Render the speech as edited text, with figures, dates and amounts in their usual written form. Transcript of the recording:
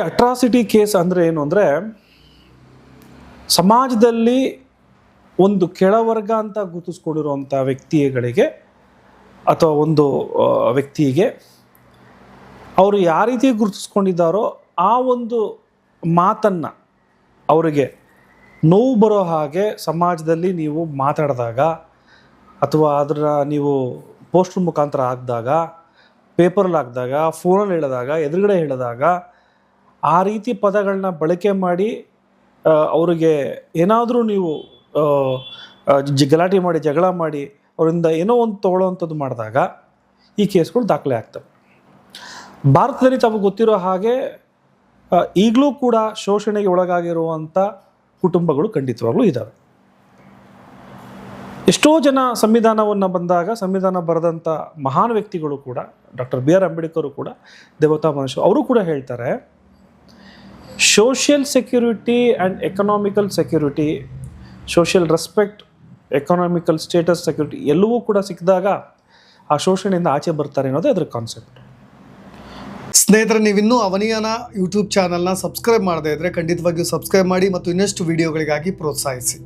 Atrocity case ಅಂದರೆ ಏನು ಅಂದರೆ, ಸಮಾಜದಲ್ಲಿ ಒಂದು ಕೆಳವರ್ಗ ಅಂತ ಗುರುತಿಸ್ಕೊಂಡಿರುವಂಥ ವ್ಯಕ್ತಿಗಳಿಗೆ ಅಥವಾ ಒಂದು ವ್ಯಕ್ತಿಗೆ ಅವರು ಯಾವ ರೀತಿ ಗುರುತಿಸ್ಕೊಂಡಿದ್ದಾರೋ ಆ ಒಂದು ಮಾತನ್ನು ಅವರಿಗೆ ನೋವು ಬರೋ ಹಾಗೆ ಸಮಾಜದಲ್ಲಿ ನೀವು ಮಾತಾಡಿದಾಗ ಅಥವಾ ಅದನ್ನು ನೀವು ಪೋಸ್ಟರ್ ಮುಖಾಂತರ ಹಾಕಿದಾಗ, ಪೇಪರಲ್ಲಿ ಹಾಕಿದಾಗ, ಫೋನಲ್ಲಿ ಹೇಳಿದಾಗ, ಎದುರುಗಡೆ ಹೇಳಿದಾಗ ಆ ರೀತಿ ಪದಗಳನ್ನ ಬಳಕೆ ಮಾಡಿ ಅವರಿಗೆ ಏನಾದರೂ ನೀವು ಗಲಾಟೆ ಮಾಡಿ, ಜಗಳ ಮಾಡಿ, ಅವರಿಂದ ಏನೋ ಒಂದು ತೊಗೊಳ್ಳೋವಂಥದ್ದು ಮಾಡಿದಾಗ ಈ ಕೇಸ್ಗಳು ದಾಖಲೆ ಆಗ್ತವೆ. ಭಾರತದಲ್ಲಿ ತಮಗೆ ಗೊತ್ತಿರೋ ಹಾಗೆ ಈಗಲೂ ಕೂಡ ಶೋಷಣೆಗೆ ಒಳಗಾಗಿರುವಂಥ ಕುಟುಂಬಗಳು ಖಂಡಿತವಾಗ್ಲೂ ಇದ್ದಾವೆ. ಎಷ್ಟೋ ಜನ ಸಂವಿಧಾನವನ್ನು ಬಂದಾಗ ಸಂವಿಧಾನ ಬರೆದಂಥ ಮಹಾನ್ ವ್ಯಕ್ತಿಗಳು ಕೂಡ, ಡಾಕ್ಟರ್ ಬಿ ಆರ್ ಅಂಬೇಡ್ಕರ್ ಕೂಡ ದೇವತಾ ಮನುಷ್ಯ, ಅವರು ಕೂಡ ಹೇಳ್ತಾರೆ, social security and economical security, social respect, economical status security ಎಲ್ಲವೂ ಕೂಡ ಸಿಕ್ಕಿದಾಗ ಆ ಶೋಷಣೆಯಿಂದ ಆಚೆ ಬರ್ತಾರೆ ಅನ್ನೋದೇ ಅದರ ಕಾನ್ಸೆಪ್ಟ್. ಸ್ನೇಹಿತರೆ, ನೀವಿನ್ನೂ ಅವನಿಯಾನ ಯೂಟ್ಯೂಬ್ ಚಾನಲ್ನ ಸಬ್ಸ್ಕ್ರೈಬ್ ಮಾಡದೇ ಇದ್ದರೆ ಖಂಡಿತವಾಗಿಯೂ ಸಬ್ಸ್ಕ್ರೈಬ್ ಮಾಡಿ ಮತ್ತು ಇನ್ನಷ್ಟು ವಿಡಿಯೋಗಳಿಗಾಗಿ ಪ್ರೋತ್ಸಾಹಿಸಿ.